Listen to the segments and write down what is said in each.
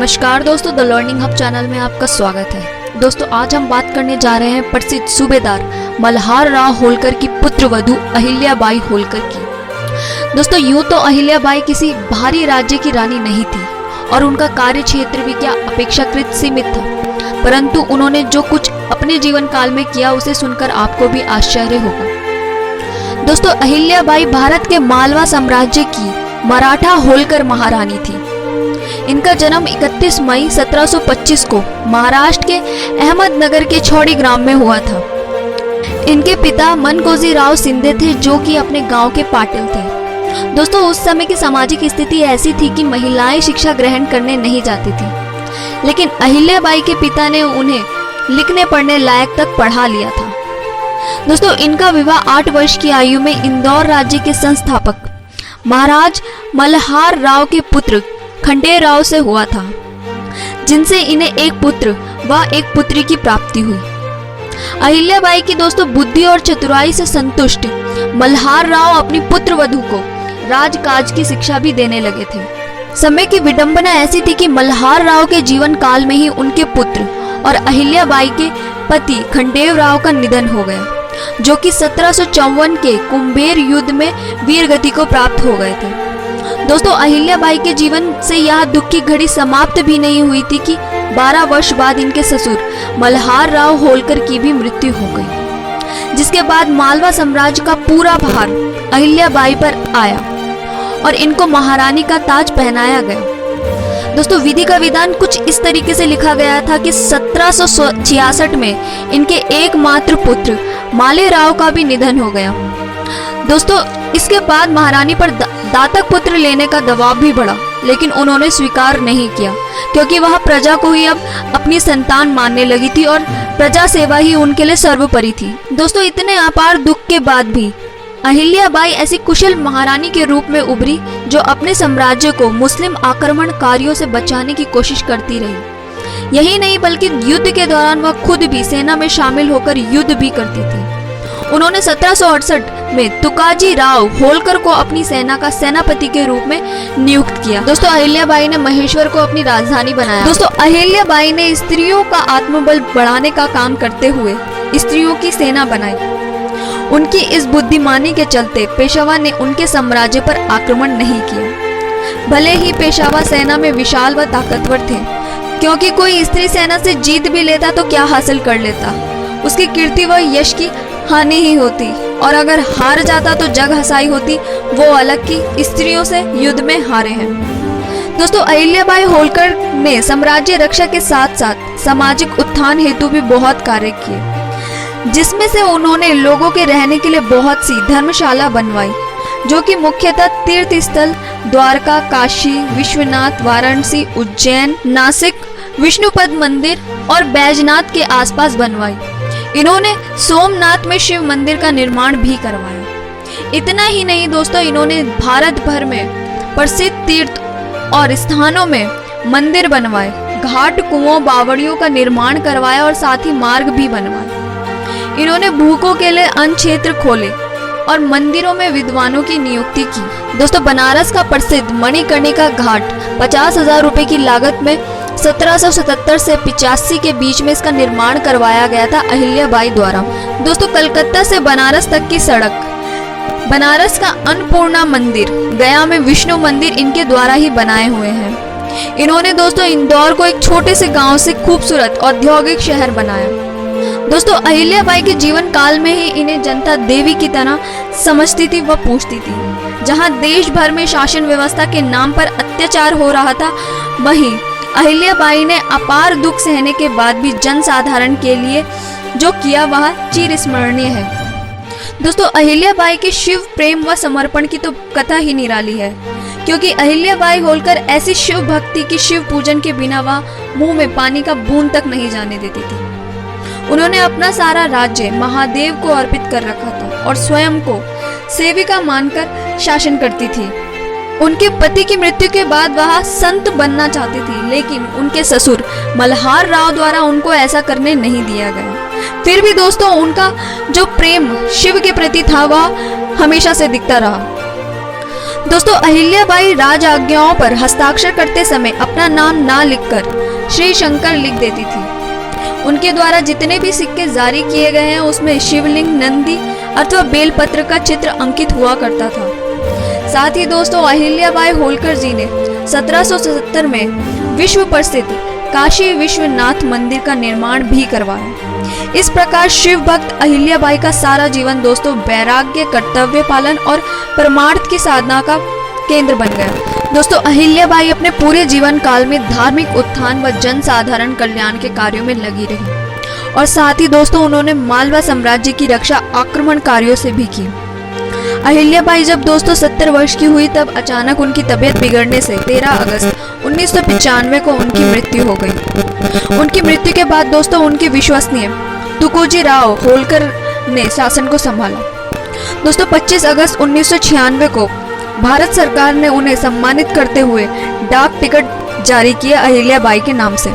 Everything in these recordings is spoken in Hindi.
नमस्कार दोस्तों, द लर्निंग हब चैनल में आपका स्वागत है। दोस्तों आज हम बात करने जा रहे हैं प्रसिद्ध सूबेदार मल्हार राव होलकर की पुत्र वधू अहिल्याबाई होलकर की। दोस्तों यूं तो अहिल्याबाई किसी भारी राज्य की रानी नहीं थी और उनका कार्य क्षेत्र भी क्या अपेक्षाकृत सीमित था, परंतु उन्होंने जो कुछ अपने जीवन काल में किया उसे सुनकर आपको भी आश्चर्य होगा। दोस्तों अहिल्याबाई भारत के मालवा साम्राज्य की मराठा होलकर महारानी थी। इनका जन्म 31 मई 1725 को महाराष्ट्र के अहमदनगर के छौड़ी ग्राम में हुआ था। इनके पिता मनकोजी राव सिंधे थे जो कि अपने गांव के पाटिल थे। दोस्तों उस समय की सामाजिक स्थिति ऐसी थी कि महिलाएं शिक्षा ग्रहण करने नहीं जाती थी, लेकिन अहिल्याबाई के पिता ने उन्हें लिखने पढ़ने लायक तक पढ़ा लिया था। दोस्तों इनका विवाह 8 वर्ष की आयु में इंदौर राज्य के संस्थापक महाराज मल्हार राव के पुत्र खंडेराव से हुआ था, जिनसे इन्हें एक पुत्र व एक पुत्री की प्राप्ति हुई। अहिल्याबाई की दोस्तों बुद्धि और चतुराई से संतुष्ट मल्हार राव अपनी पुत्र वधू को राजकाज की शिक्षा भी देने लगे थे। समय की विडंबना ऐसी थी कि मल्हार राव के जीवन काल में ही उनके पुत्र और अहिल्याबाई के पति खंडेव राव का निधन हो गया, जो कि 1754 के कुंभेर युद्ध में वीरगति को प्राप्त हो गए थे। दोस्तों अहिल्याबाई के जीवन से यह दुख की घड़ी समाप्त भी नहीं हुई थी कि 12 वर्ष बाद इनके ससुर मल्हार राव होलकर की भी मृत्यु हो गई, जिसके बाद मालवा साम्राज्य का पूरा भार अहिल्याबाई पर आया और इनको महारानी का ताज पहनाया गया। दोस्तों विधि का विधान कुछ इस तरीके से लिखा गया था कि 1766 में इनके एकमात्र पुत्र माले राव का भी निधन हो गया। दोस्तों इसके बाद महारानी पर दातक पुत्र लेने का दबाव भी बढ़ा, लेकिन उन्होंने स्वीकार नहीं किया क्योंकि वह प्रजा को ही अब अपनी संतान मानने लगी थी और प्रजा सेवा ही उनके लिए सर्वोपरि थी। दोस्तों इतने अपार दुख के बाद भी अहिल्याबाई ऐसी कुशल महारानी के रूप में उभरी जो अपने साम्राज्य को मुस्लिम आक्रमणकारियों से बचाने की कोशिश करती रही। यही नहीं बल्कि युद्ध के दौरान वह खुद भी सेना में शामिल होकर युद्ध भी करती थी। उन्होंने 1768 में तुकाजी राव होलकर को अपनी सेना का सेनापति के रूप में नियुक्त किया। दोस्तों अहिल्याबाई ने महेश्वर को अपनी राजधानी बनाया। दोस्तों अहिल्याबाई ने स्त्रियों का आत्मबल बढ़ाने का काम करते हुए स्त्रियों की सेना बनाई। उनकी इस बुद्धिमानी के चलते पेशवा ने उनके साम्राज्य पर आक्रमण नहीं किया। भले ही पेशवा सेना में विशाल व ताकतवर थे, क्योंकि कोई स्त्री सेना से जीत भी लेता तो क्या हासिल कर लेता, उसकी कीर्ति व यश की हानि ही होती, और अगर हार जाता तो जग हसाई होती, वो अलग की स्त्रियों से युद्ध में हारे हैं। दोस्तों अहिल्याबाई होलकर ने साम्राज्य रक्षा के साथ साथ सामाजिक उत्थान हेतु भी बहुत कार्य किए, जिसमें से उन्होंने लोगों के रहने के लिए बहुत सी धर्मशाला बनवाई, जो कि मुख्यतः तीर्थ स्थल द्वारका, काशी, विश्वनाथ, वाराणसी, उज्जैन, नासिक, विष्णुपद मंदिर और बैजनाथ के आसपास बनवाई। इन्होंने सोमनाथ में शिव मंदिर का निर्माण भी करवाया। इतना ही नहीं दोस्तों, इन्होंने भारत भर में प्रसिद्ध तीर्थ और स्थानों में मंदिर बनवाए, घाट, कुओं, बावड़ियों का निर्माण करवाया और साथ ही मार्ग भी बनवाए। इन्होंने भूखों के लिए अन्न क्षेत्र खोले और मंदिरों में विद्वानों की नियुक्ति की। दोस्तों बनारस का प्रसिद्ध मणिकर्णिका घाट 50,000 रुपए की लागत में 1777 से 85 के बीच में इसका निर्माण करवाया गया था अहिल्याबाई द्वारा। दोस्तों कलकत्ता से बनारस तक की सड़क, बनारस का अन्नपूर्णा मंदिर, गया में विष्णु मंदिर इनके द्वारा ही बनाए हुए हैं। इन्होंने दोस्तों इंदौर को एक छोटे से गांव से खूबसूरत औद्योगिक शहर बनाया। दोस्तों अहिल्याबाई के जीवन काल में ही इन्हें जनता देवी की तरह समझती थी व पूजती थी। जहां देश भर में शासन व्यवस्था के नाम पर अत्याचार हो रहा था, वहीं अहिल्याबाई ने अपार दुख सहने के बाद भी जनसाधारण के लिए जो किया वह चिरस्मरणीय है। दोस्तों अहिल्याबाई के शिव प्रेम व समर्पण की तो कथा ही निराली है, क्योंकि अहिल्याबाई होलकर ऐसी शिव भक्ति की शिव पूजन के बिना वह मुंह में पानी का बूंद तक नहीं जाने देती थी। उन्होंने अपना सारा राज्य महादेव को अर्पित कर रखा था और स्वयं को सेविका मानकर शासन करती थी। उनके पति की मृत्यु के बाद वह संत बनना चाहती थी, लेकिन उनके ससुर मल्हार राव द्वारा उनको ऐसा करने नहीं दिया गया। फिर भी दोस्तों उनका जो प्रेम शिव के प्रति था वह हमेशा से दिखता रहा। दोस्तों अहिल्याबाई राज आज्ञाओं पर हस्ताक्षर करते समय अपना नाम ना लिखकर श्री शंकर लिख देती थी। उनके द्वारा जितने भी सिक्के जारी किए गए हैं उसमें शिवलिंग, नंदी अथवा बेलपत्र का चित्र अंकित हुआ करता था। साथ ही दोस्तों अहिल्याबाई होलकर जी ने 1777 में विश्व प्रसिद्ध काशी विश्वनाथ मंदिर का निर्माण भी करवाया। इस प्रकार शिव भक्त अहिल्याबाई का सारा जीवन दोस्तों वैराग्य, कर्तव्य पालन और परमार्थ की साधना का केंद्र बन गया। दोस्तों अहिल्याबाई अपने पूरे जीवन काल में धार्मिक उत्थान व जन साधारण कल्याण के कार्यों में लगी रही और साथ ही दोस्तों उन्होंने मालवा साम्राज्य की रक्षा आक्रमणकारियों से भी की। अहिल्याबाई जब दोस्तों 70 वर्ष की हुई तब अचानक उनकी तबीयत बिगड़ने से 13 अगस्त 1995 को उनकी मृत्यु हो गई। उनकी मृत्यु के बाद दोस्तों उनके विश्वसनीय तुकोजी राव होलकर ने शासन को संभाला। दोस्तों 25 अगस्त 1996 को भारत सरकार ने उन्हें सम्मानित करते हुए डाक टिकट जारी किया अहिल्याबाई के नाम से।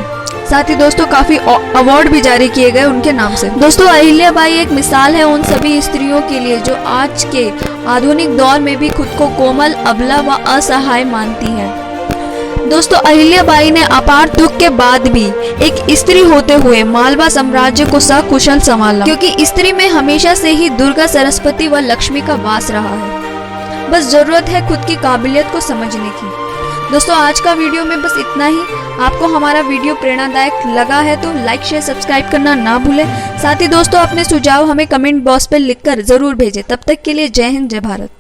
साथ ही दोस्तों काफी अवार्ड भी जारी किए गए उनके नाम से। दोस्तों अहिल्याबाई एक मिसाल है उन सभी स्त्रियों के लिए जो आज के आधुनिक दौर में भी खुद को कोमल, अबला व असहाय मानती हैं। दोस्तों अहिल्याबाई ने अपार दुख के बाद भी एक स्त्री होते हुए मालवा साम्राज्य को सकुशल संभाला, क्योंकि स्त्री में हमेशा से ही दुर्गा, सरस्वती व लक्ष्मी का वास रहा है। बस जरूरत है खुद की काबिलियत को समझने की। दोस्तों आज का वीडियो में बस इतना ही। आपको हमारा वीडियो प्रेरणादायक लगा है तो लाइक, शेयर, सब्सक्राइब करना ना भूलें। साथ ही दोस्तों अपने सुझाव हमें कमेंट बॉक्स पर लिखकर जरूर भेजें। तब तक के लिए जय हिंद, जय भारत।